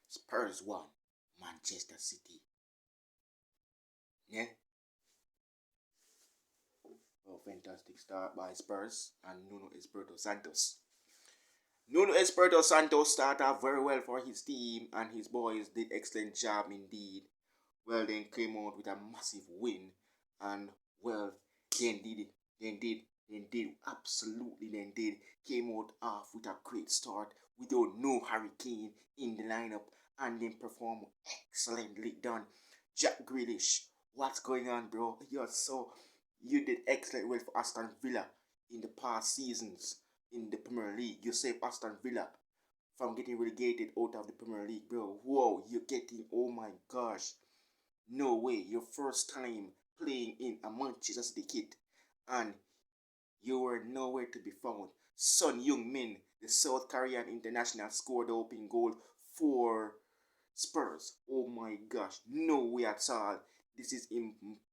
Spurs 1, Manchester City. Yeah. Oh, fantastic start by Spurs and Nuno Espirito Santos. Nuno Espirito Santos started off very well for his team, and his boys did excellent job indeed. Well, then came out with a massive win, and well, then did it. Then did absolutely. Then did came out off with a great start without no Hurricane in the lineup, and then performed excellently done. Jack Grealish, what's going on, bro? You did excellent well for Aston Villa in the past seasons in the Premier League. You saved Aston Villa from getting relegated out of the Premier League, bro. Whoa, you're getting, oh my gosh. No way, your first time playing in a Manchester City kit, and you were nowhere to be found. Son Heung-min, the South Korean international, scored the opening goal for Spurs. Oh my gosh, no way at all. This is a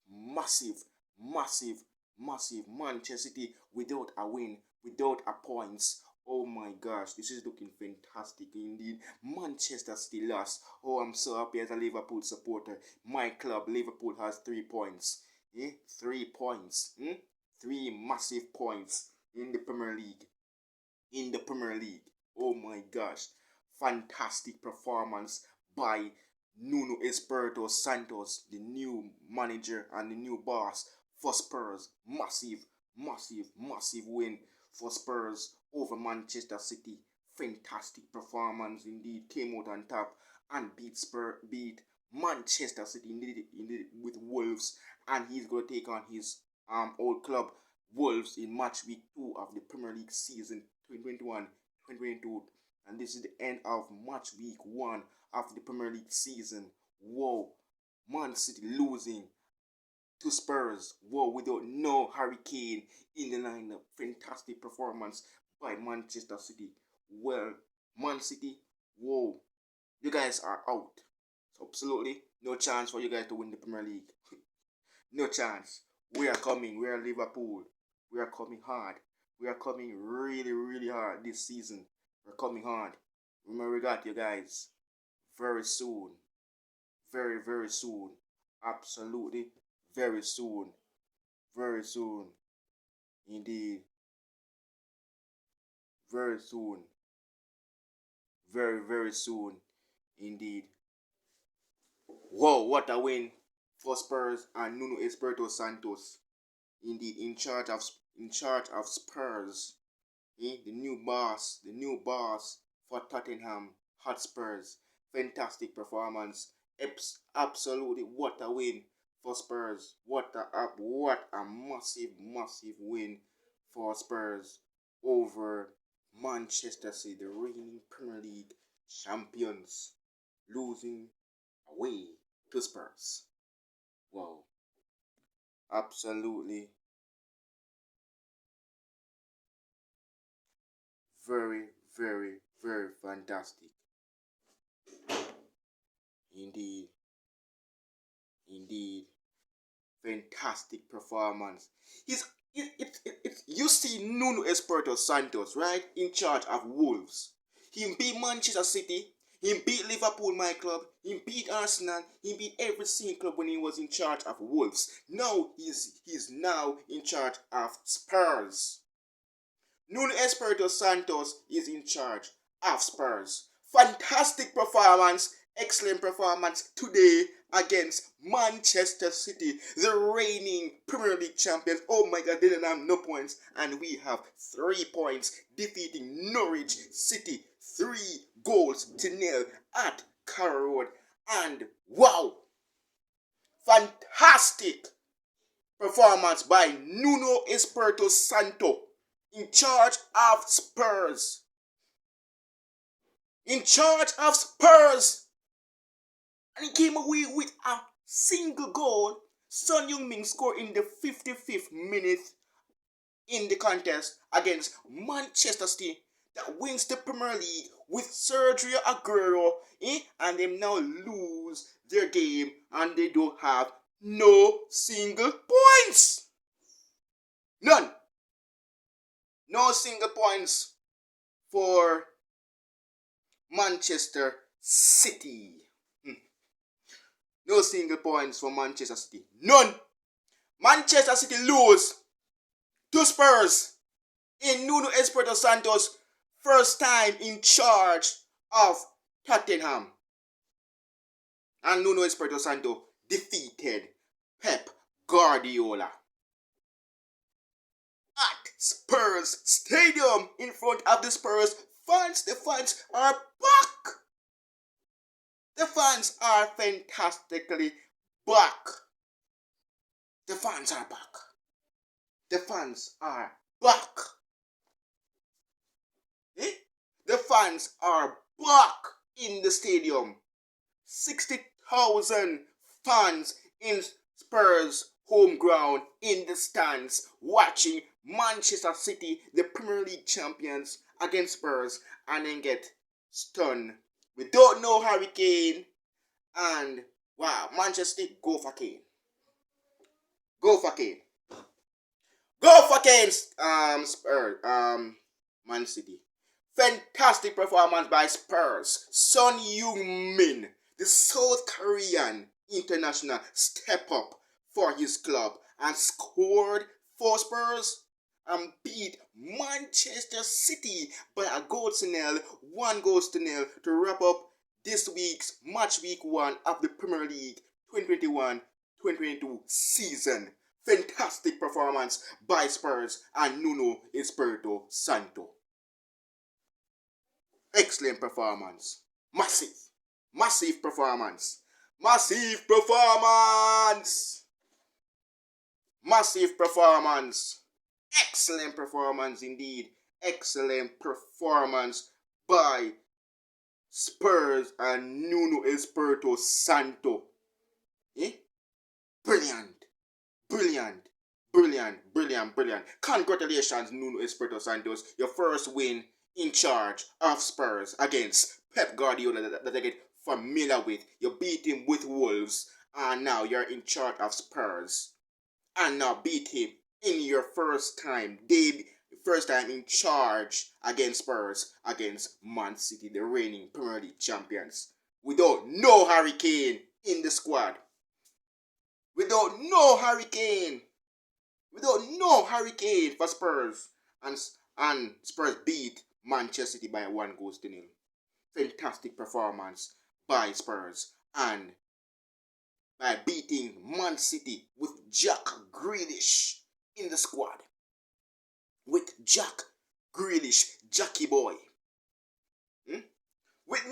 massive, massive, massive Manchester City without a win, without a points. Oh my gosh, this is looking fantastic indeed. Manchester City lost. Oh, I'm so happy as a Liverpool supporter. My club, Liverpool, has 3 points. 3 points. 3 massive points in the Premier League. In the Premier League. Oh my gosh. Fantastic performance by Nuno Espirito Santos, the new manager and the new boss for Spurs. Massive, massive, massive win for Spurs over Manchester City. Fantastic performance indeed. Came out on top and beat Manchester City indeed with Wolves, and he's going to take on his old club Wolves in match week 2 of the Premier League season 2021-2022, and this is the end of match week 1 of the Premier League season. Whoa, Man City losing to Spurs. Whoa, without no Hurricane in the lineup. Fantastic performance by Manchester City. Well, Man City, whoa, you guys are out. Absolutely no chance for you guys to win the Premier League. No chance. We are coming. We are Liverpool. We are coming hard. We are coming really, really hard this season. We're coming hard. Remember, we got you guys very soon. Very, very soon. Absolutely. Very soon. Very soon. Indeed. Very soon. Very, very soon. Indeed. Whoa, what a win for Spurs and Nuno Espirito Santos. Indeed, in charge of Spurs. The new boss for Tottenham Hotspurs. Fantastic performance. Absolutely, what a win for Spurs. What a massive, massive win for Spurs over Manchester City, the reigning Premier League champions, losing away to Spurs. Wow. Absolutely. Very, very, very fantastic. Indeed. Indeed. Fantastic performance. You see Nuno Espirito Santos, right? In charge of Wolves. He beat Manchester City. He beat Liverpool, my club. He beat Arsenal. He beat every single club when he was in charge of Wolves. Now he's now in charge of Spurs. Nuno Espirito Santos is in charge of Spurs. Fantastic performance, excellent performance today against Manchester City, the reigning Premier League champions. Oh my God, they didn't have no points, and we have 3 points, defeating Norwich City 3-0 at Carrow Road. And wow, fantastic performance by Nuno Espirito Santo in charge of Spurs. In charge of Spurs. And he came away with a single goal. Son Heung-min scored in the 55th minute in the contest against Manchester City that wins the Premier League with Sergio Aguero. And they now lose their game and they don't have no single points. None. No single points for Manchester City. No single points for Manchester City. None. Manchester City lose to Spurs in Nuno Espirito Santos' first time in charge of Tottenham. And Nuno Espirito Santos defeated Pep Guardiola at Spurs Stadium in front of the Spurs fans. The fans are back. The fans are fantastically back. The fans are back. The fans are back. The fans are back in the stadium. 60,000 fans in Spurs home ground in the stands watching Manchester City, the Premier League champions, against Spurs, and then get stunned. We don't know Harry Kane, and wow, Manchester City, go for Kane. Go for Kane. Go for Kane, Spurs, Man City. Fantastic performance by Spurs. Son Heung-min, the South Korean international, step up for his club and scored for Spurs and beat Manchester City by a goal to nil, 1-0 to wrap up this week's match week 1 of the Premier League 2021-2022 season. Fantastic performance by Spurs and Nuno Espirito Santo. Excellent performance. Massive performance. Massive performance. Massive performance. Excellent performance indeed. Excellent performance by Spurs and Nuno Espirito Santo. Brilliant. Congratulations, Nuno Espirito Santos. Your first win in charge of Spurs against Pep Guardiola that I get familiar with. You beat him with Wolves, and now you're in charge of Spurs. And now beat him in your first time in charge against Spurs, against Man City, the reigning Premier League champions. We don't know Harry Kane in the squad. We don't know Harry Kane for Spurs. And Spurs beat Manchester City by 1-0. Fantastic performance by Spurs, and by beating Man City with Jack Grealish in the squad. With Jack Grealish, Jackie boy. With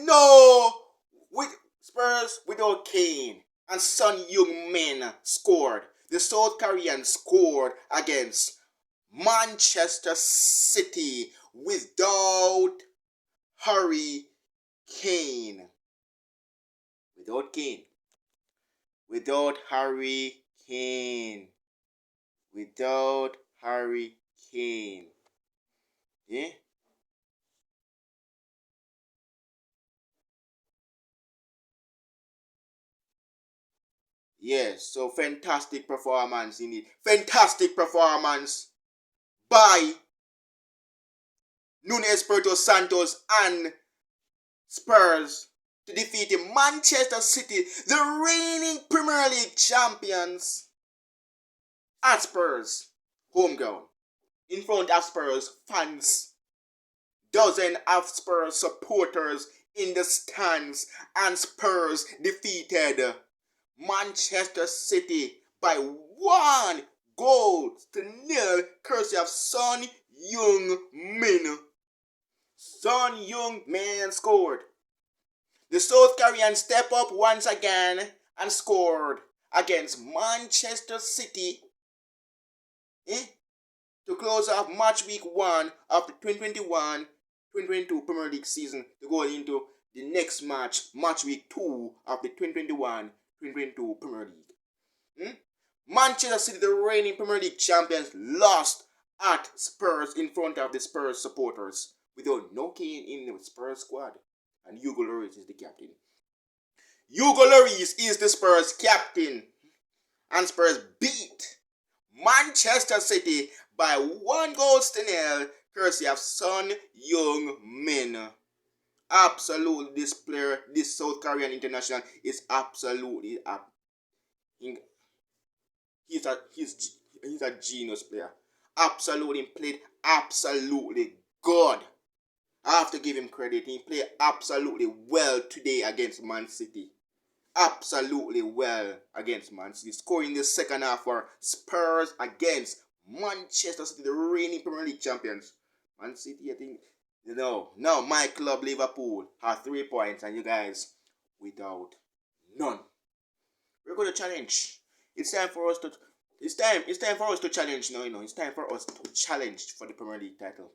Spurs without Kane, and Son Heung-min scored. The South Korean scored against Manchester City without Harry Kane. Without Harry Kane. Yeah? Yes, so fantastic performance indeed. Fantastic performance by Nuno Espirito Santos and Spurs to defeat Manchester City, the reigning Premier League champions, at Spurs home ground in front of Spurs fans. Dozens of Spurs supporters in the stands, and Spurs defeated Manchester City by 1-0 courtesy of Son Heung-min. Son Heung-min scored. The South Korean step up once again and scored against Manchester City to close off match week 1 of the 2021-2022 Premier League season to go into the next match week 2 of the 2021-2022 Premier League. Manchester City, the reigning Premier League champions, lost at Spurs in front of the Spurs supporters without no Kane in the Spurs squad, and Hugo Lloris is the captain. Hugo Lloris is the Spurs captain, and Spurs beat Manchester City by 1-0 courtesy of Son Heung-min Absolutely, this player, this South Korean international is absolutely he's a he's a genius player. Absolutely played absolutely good. I have to give him credit. He played absolutely well today against Man City. Absolutely well against Man City. Scoring the second half for Spurs against Manchester City, the reigning Premier League champions. Man City, I think, now my club Liverpool have 3 points and you guys without none. We're going to challenge. It's time for us to. It's time for us to challenge. No, it's time for us to challenge for the Premier League title.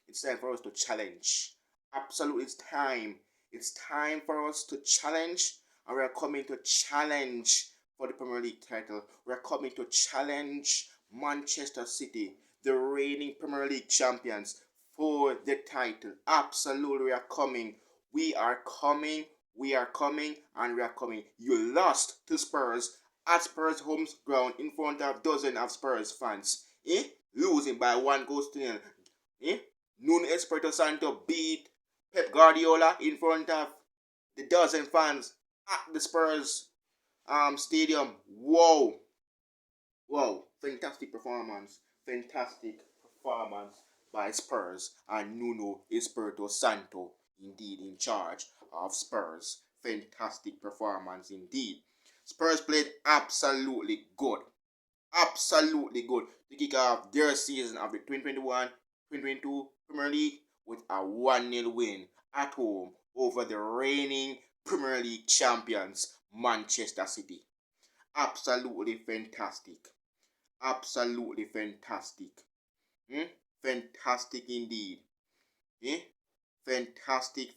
It's time for us to challenge. Absolutely, it's time. It's time for us to challenge, and we're coming to challenge for the Premier League title. We're coming to challenge Manchester City, the reigning Premier League champions, for the title. Absolutely, we are coming. We are coming. We are coming, and we are coming. You lost to Spurs at Spurs' home ground in front of dozens of Spurs fans. Losing by 1-0. Nuno Espirito Santo beat Pep Guardiola in front of the dozen fans at the Spurs stadium. Whoa. Fantastic performance. Fantastic performance by Spurs and Nuno Espirito Santo, indeed in charge of Spurs. Fantastic performance indeed. Spurs played absolutely good. Absolutely good to kick off their season of the 2021-2022 Premier League with a 1-0 win at home over the reigning Premier League champions, Manchester City. Absolutely fantastic. Absolutely fantastic. Fantastic indeed. Fantastic.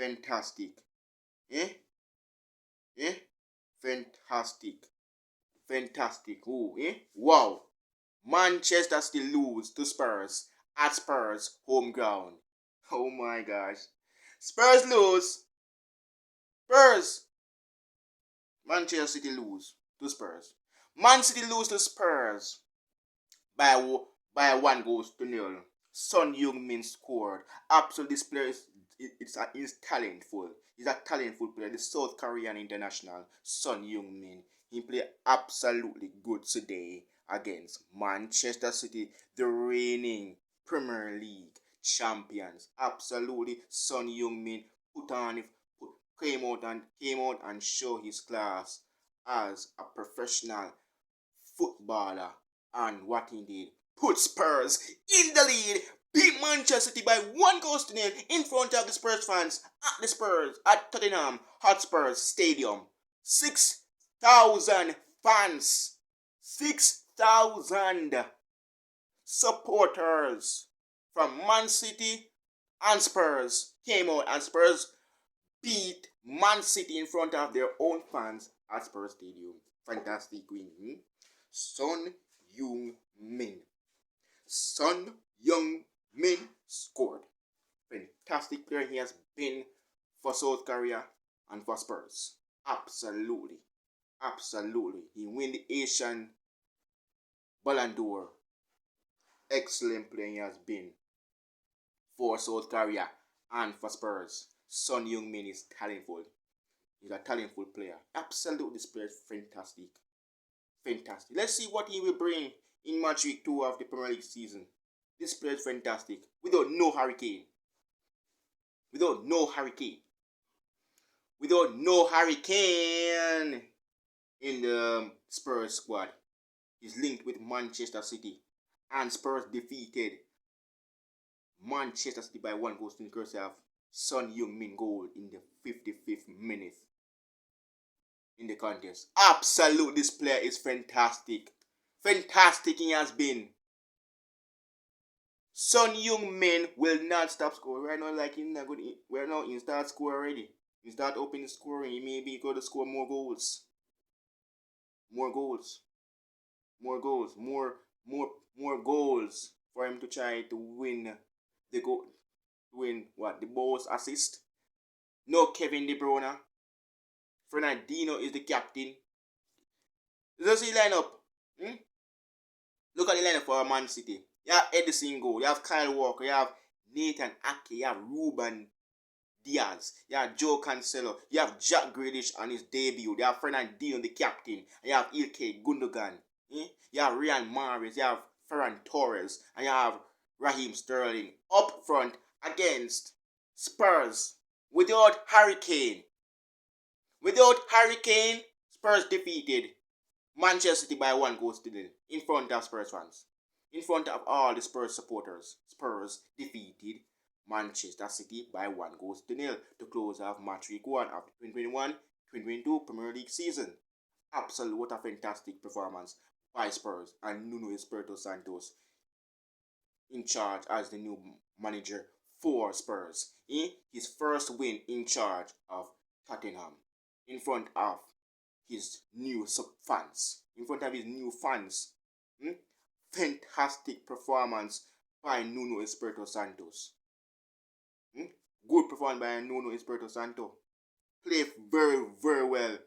Fantastic. Fantastic. Wow. Manchester still lose to Spurs at Spurs home ground. Oh my gosh. Spurs lose. Spurs. Manchester City lose to Spurs. Man City lose to Spurs by 1-0. Son Heung-min scored. Absolutely, this player is talentful. He's a talentful player. The South Korean international, Son Heung-min. He played absolutely good today against Manchester City, the reigning Premier League champions. Absolutely, Son Heung-min came out and showed his class as a professional footballer, and what he did, put Spurs in the lead, beat Manchester City by 1-0 in front of the Spurs fans at the Spurs at Tottenham Hotspur Stadium. 6,000 fans, 6,000 supporters from Man City and Spurs came out, and Spurs beat Man City in front of their own fans at Spurs Stadium. Fantastic win. Son Heung-min. Son Heung-min scored. Fantastic player he has been for South Korea and for Spurs. Absolutely. He win the Asian Ballon d'Or. Excellent player he has been for South Korea and for Spurs. Son Heung-min is talentful. He's a talentful player. Absolutely, this player is fantastic. Let's see what he will bring in match week 2 of the Premier League season. This player is fantastic. Without no Hurricane in the Spurs squad. He's linked with Manchester City, and Spurs defeated Manchester City by 1-0 to courtesy of Son Heung-min goal in the 55th minute in the contest. Absolutely, this player is fantastic. Fantastic he has been. Son Heung-min will not stop scoring. Right now, like he's not good. Right now, he start score already. He start opening scoring. He may be going to score more goals. More goals for him to try to win the goal. Win what? The most assist. No Kevin De Bruyne. Fernandinho is the captain. Let's see lineup. Look at the lineup for Man City. You have Edison goal. You have Kyle Walker. You have Nathan Ake, you have Ruben Diaz, you have Joe Cancelo, you have Jack Grealish on his debut, you have Fernandinho, the captain, and you have Ilkay Gundogan, you have Ryan Mahrez, you have Ferran Torres, and you have Raheem Sterling up front against Spurs without Harry Kane. Without Harry Kane, Spurs defeated Manchester City by 1-0 in front of Spurs fans. In front of all the Spurs supporters, Spurs defeated Manchester City by 1-0 to close off match week 1 of the 2021-2022 Premier League season. Absolutely, what a fantastic performance by Spurs and Nuno Espirito Santos in charge as the new manager for Spurs. His first win in charge of Tottenham in front of his new fans. In front of his new fans. Fantastic performance by Nuno Espirito Santos. Good performance by Nuno Espirito Santos. Played very, very well.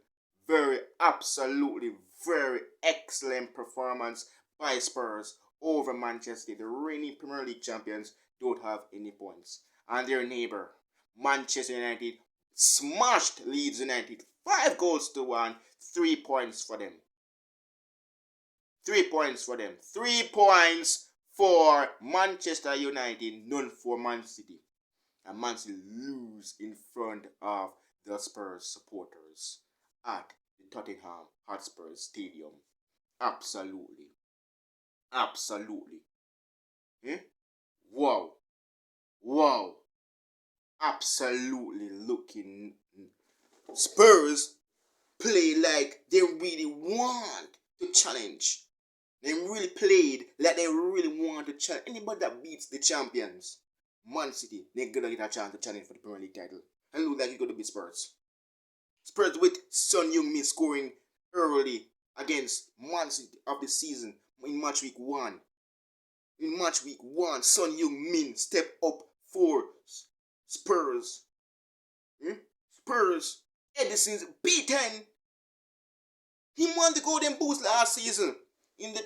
Very, absolutely, very excellent performance by Spurs over Manchester. The reigning Premier League champions don't have any points. And their neighbour, Manchester United, smashed Leeds United 5-1. 3 points for them. 3 points for them. 3 points for Manchester United, none for Man City. And Man City lose in front of the Spurs supporters at the Tottenham Hotspur Stadium. Absolutely. Absolutely. Wow. Wow. Absolutely looking. Spurs play like they really want to challenge. They really played like they really want to challenge. Anybody that beats the champions, Man City, they're going to get a chance to challenge for the Premier League title. And look like it's going to be Spurs. Spurs with Son Heung-min scoring early against Man City of the season in match week 1. In match week 1, Son Heung-min step up for Spurs. Spurs, Edison's beaten. He won the Golden Boot last season in the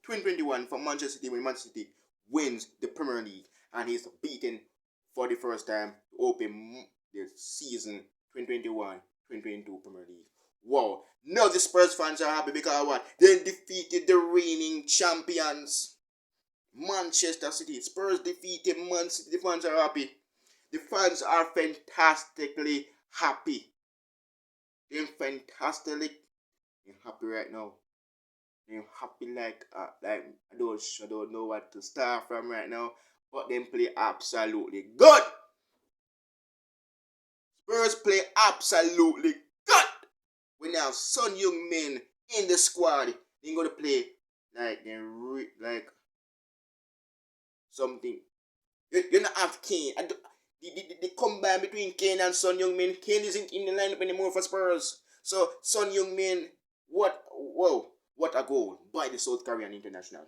2020-2021 for Manchester City when Manchester City wins the Premier League and he's beaten for the first time to open the season 2021-2022 Premier League. Wow. Now the Spurs fans are happy because what? They defeated the reigning champions, Manchester City. Spurs defeated Man City. The fans are happy. The fans are fantastically happy. They're fantastically happy right now. They're happy like I don't know what to start from right now. But they play absolutely good. Spurs play absolutely good. We now have Son Heung-min in the squad. They're going to play like something. You not have Kane. The combine between Kane and Son Heung-min. Kane isn't in the lineup anymore for Spurs. So Son Heung-min, what a goal by the South Korean international.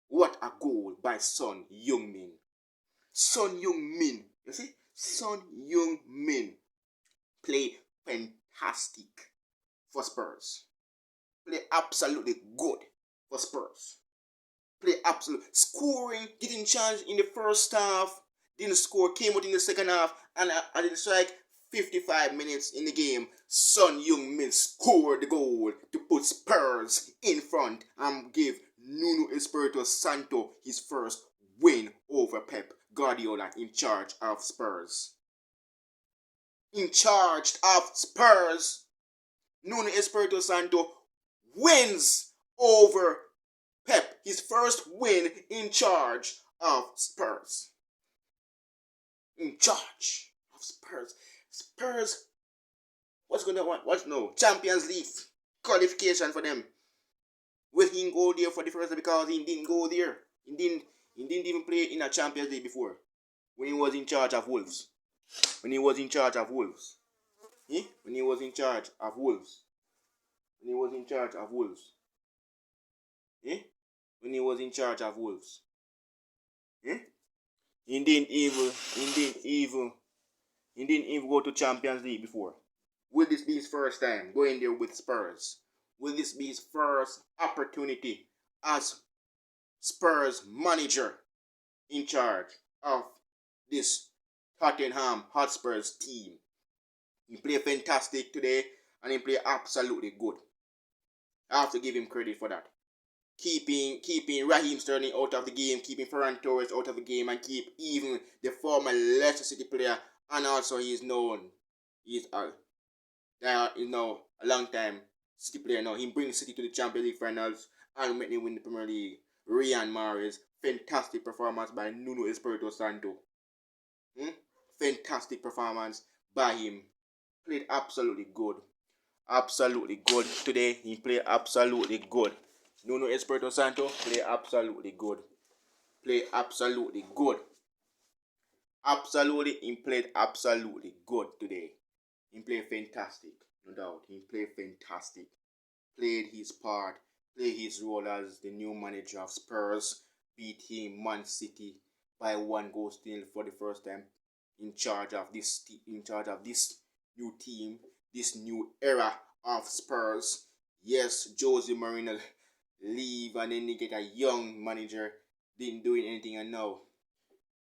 What a goal by Son Heung-min. Son Heung-min, you see? Son Heung-min played fantastic for Spurs. Played absolutely good for Spurs. Played absolutely scoring, getting chance in the first half. Didn't score, came out in the second half, and it's like 55 minutes in the game, Son Heung-min scored the goal to put Spurs in front and give Nuno Espirito Santo his first win over Pep Guardiola in charge of Spurs. In charge of Spurs, Nuno Espirito Santo wins over Pep, his first win in charge of Spurs. In charge of Spurs. Spurs, what's going to want? Champions League qualification for them. Will he go there for the first time? Because he didn't go there. He didn't even play in a Champions League before. When he was in charge of Wolves. When he was in charge of Wolves. When he was in charge of Wolves. When he was in charge of Wolves. When he was in charge of Wolves. He didn't even go to Champions League before. Will this be his first time going there with Spurs? Will this be his first opportunity as Spurs manager in charge of this Tottenham Hotspurs team. He played fantastic today and he played absolutely good. I have to give him credit for that. Keeping Raheem Sterling out of the game, keeping Ferran Torres out of the game, and keep even the former Leicester City player, and also he's known, he's now a long time City player now. He brings City to the Champions League finals and make them win the Premier League. Riyad Mahrez, fantastic performance by Nuno Espirito Santo. Fantastic performance by him. Played absolutely good. Absolutely good today. He played absolutely good. Nuno Espirito Santo played absolutely good. Played absolutely good. Absolutely, he played absolutely good today. He played fantastic, no doubt. He played fantastic. Played his part. Played his role as the new manager of Spurs. Beat him Man City by 1 goal still for the first time in charge of this new team, this new era of Spurs. Yes, Jose Mourinho leave and then they get a young manager, didn't do anything, and now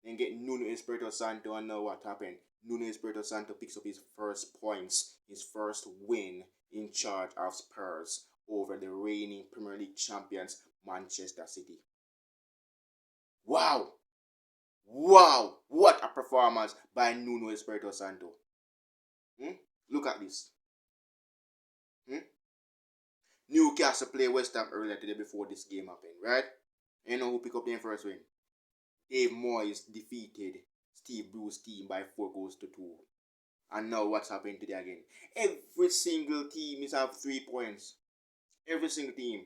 then get Nuno Espirito Santo, and now what happened? Nuno Espirito Santo picks up his first points, his first win in charge of Spurs over the reigning Premier League champions Manchester City. Wow! Wow! What a performance by Nuno Espirito Santo. Look at this. Newcastle play West Ham earlier today before this game happened, right? You know who picked up their first win? Dave Moyes defeated Steve Bruce's team by 4 goals to 2. And now what's happening today again? Every single team is have 3 points. Every single team.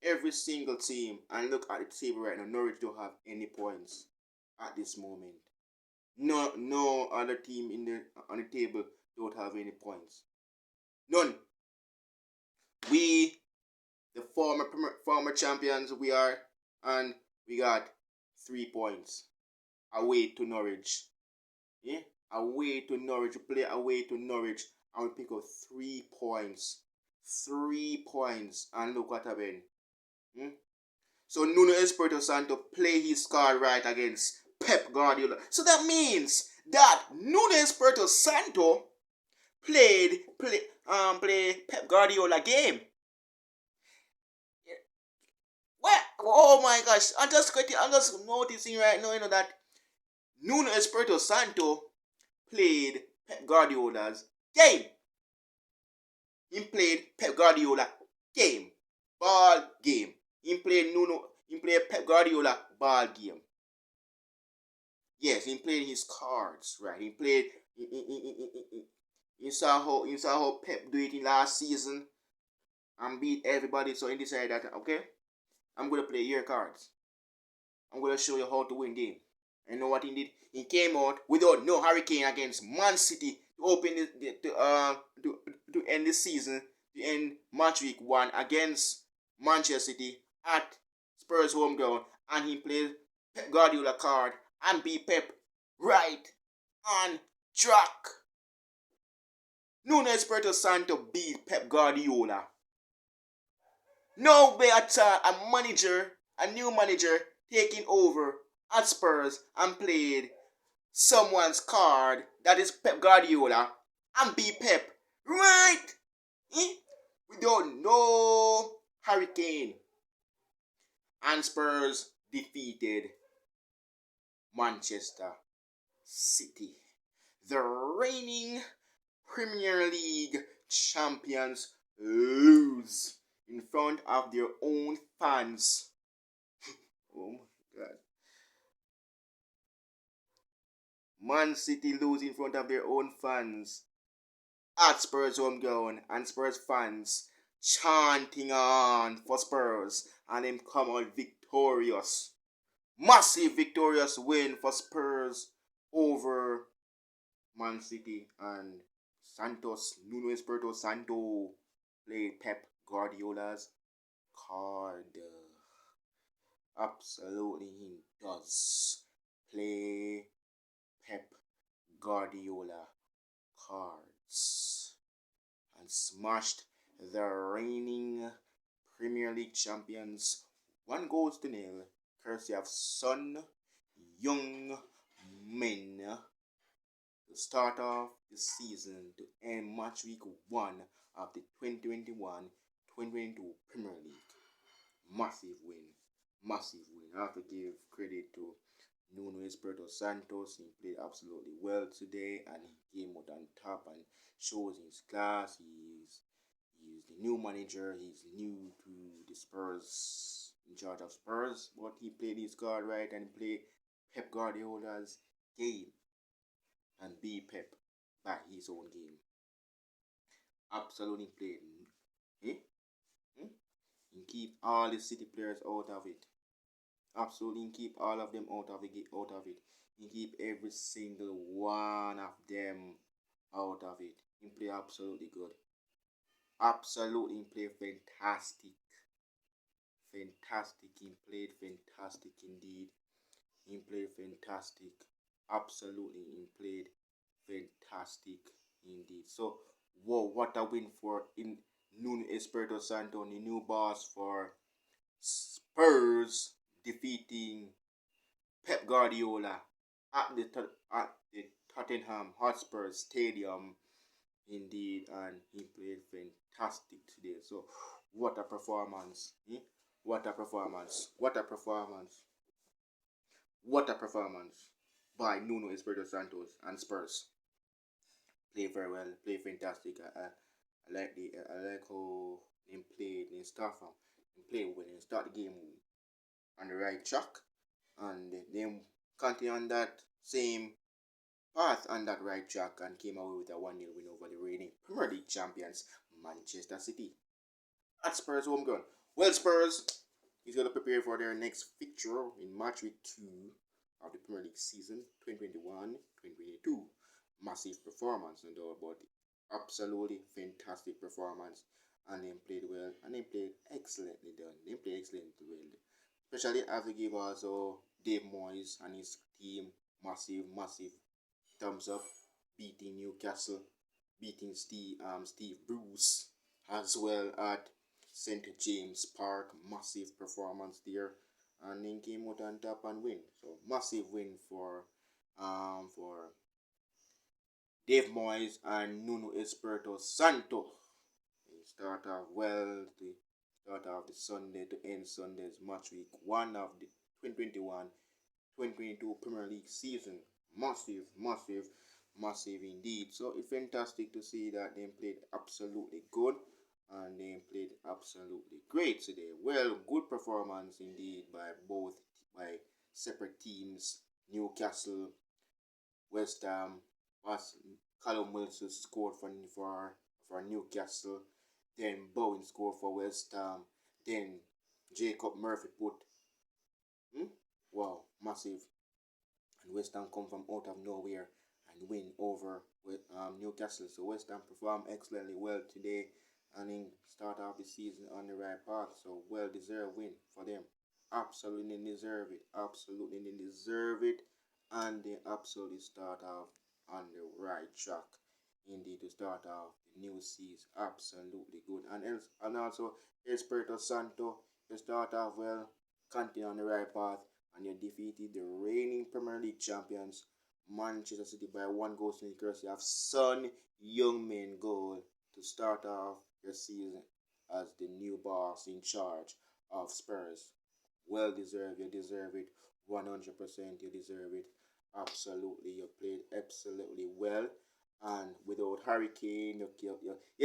Every single team. And look at the table right now. Norwich don't have any points at this moment. No other team on the table don't have any points. None. We, the former champions, we are, and we got 3 points away to Norwich. Yeah, away to Norwich. We play away to Norwich, and we pick up 3 points. 3 points, and look what happened. So Nuno Espirito Santo play his card right against Pep Guardiola. So that means that Nuno Espirito Santo play Pep Guardiola game. What? Oh my gosh! I'm just noticing right now, that Nuno Espirito Santo played Pep Guardiola's game. He played Pep Guardiola game, ball game. He played Pep Guardiola ball game. Yes, he played his cards, right? He played. You saw how Pep do it in last season and beat everybody. So he decided that, okay, I'm gonna play your cards. I'm gonna show you how to win game. And you know what he did? He came out without no hurricane against Man City to open to end the season, to end match week 1 against Manchester City at Spurs home ground, and he played Pep Guardiola card and beat Pep right on track. Nuno Espirito Santo beat Pep Guardiola. No way at all a new manager taking over at Spurs and played someone's card, that is Pep Guardiola, and beat Pep right without no hurricane. And Spurs defeated Manchester City, the reigning Premier League champions, lose in front of their own fans. Oh my God. Man City lose in front of their own fans at Spurs home ground, and Spurs fans chanting on for Spurs, and them come out victorious. Massive victorious win for Spurs over Man City, and Nuno Espirito Santo played Pep Guardiola's card. Absolutely, he does play Pep Guardiola cards and smashed the reigning Premier League champions 1 goal to 0, courtesy of Son young men to start off the season to end match week 1 of the 2021-2022 Premier League. Massive win. Massive win. I have to give credit to Nuno Espirito Santos. He played absolutely well today and he came out on top and shows his class. He's the new manager. He's new to the Spurs, in charge of Spurs, but he played his card right and played Pep Guardiola's game and beat Pep by his own game. Absolutely played. Eh? Hmm? And keep all the City players out of it. Absolutely keep all of them out of it. And keep every single one of them out of it. He play absolutely good. Absolutely play fantastic. Fantastic. He played fantastic indeed. He played fantastic. Absolutely he played fantastic indeed. So whoa, what a win for in Nuno Espirito Santo, the new boss for Spurs, defeating Pep Guardiola at the Tottenham Hotspur Stadium indeed, and he played fantastic today. So what a performance. What a performance. What a performance. What a performance by Nuno Espirito Santos and Spurs. Play very well, play fantastic. I like how they played. They start from they play when they start the game on the right track, and then continue on that same path on that right track and came away with a 1-0 win over the reigning Premier League champions Manchester City at Spurs home ground. Well, Spurs is going to prepare for their next fixture in match week 2 of the Premier League season 2021-2022. Massive performance, no doubt about it. Absolutely fantastic performance, and they played well and they played excellently done. They played excellently well, especially as they give also Dave Moyes and his team massive thumbs up, beating Newcastle, beating Steve Bruce as well at St James Park. Massive performance there, and then came out on top and win. So massive win for Dave Moyes and Nuno Espirito Santo. They start off well. They start off the Sunday to end Sunday's match week 1 of the 2021-2022 Premier League season. Massive indeed. So it's fantastic to see that they played absolutely good and they played absolutely great today. Well, good performance indeed by separate teams. Newcastle, West Ham, Callum Wilson scored for Newcastle. Then Bowen scored for West Ham. Then Jacob Murphy put wow, massive. And West Ham come from out of nowhere and win over with Newcastle. So West Ham performed excellently well today and then start off the season on the right path. So well deserved win for them. Absolutely deserve it. Absolutely deserve it. And they absolutely start off on the right track. Indeed, to start off the new season. Absolutely good. And also Espirito Santo, you start off well, continue on the right path, and you defeated the reigning Premier League champions Manchester City by 1 goal to the courtesy of Son Heung-min goal to start off your season as the new boss in charge of Spurs. Well deserved, you deserve it. 100% you deserve it. Absolutely, you played absolutely well. And without Harry Kane, you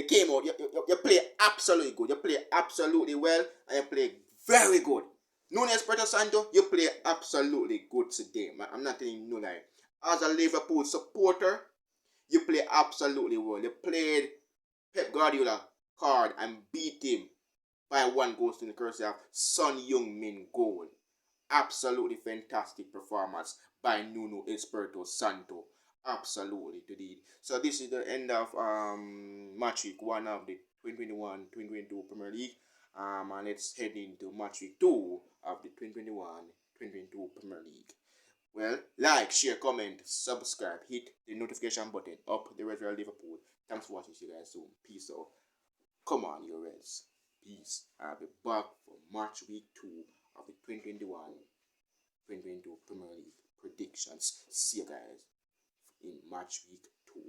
came out, you play absolutely good. You play absolutely well and you play very good. Nuno Espirito Santo, you play absolutely good today. Man. I'm not telling you no lie. As a Liverpool supporter, you play absolutely well. You played Pep Guardiola card and beat him by 1 goal to the courtesy of Son Heung-min goal. Absolutely fantastic performance by Nuno Espirito Santo. Absolutely, indeed. So this is the end of match week 1 of the 2021-2022 Premier League. And let's head into match week 2 of the 2021-2022 Premier League. Well, like, share, comment, subscribe, hit the notification button up the Red Liverpool. Thanks for watching. See you guys soon. Peace out. Come on, you Reds. Peace. I'll be back for match week 2 of the 2021-2022 Premier League. predictions. See you guys in match week 2.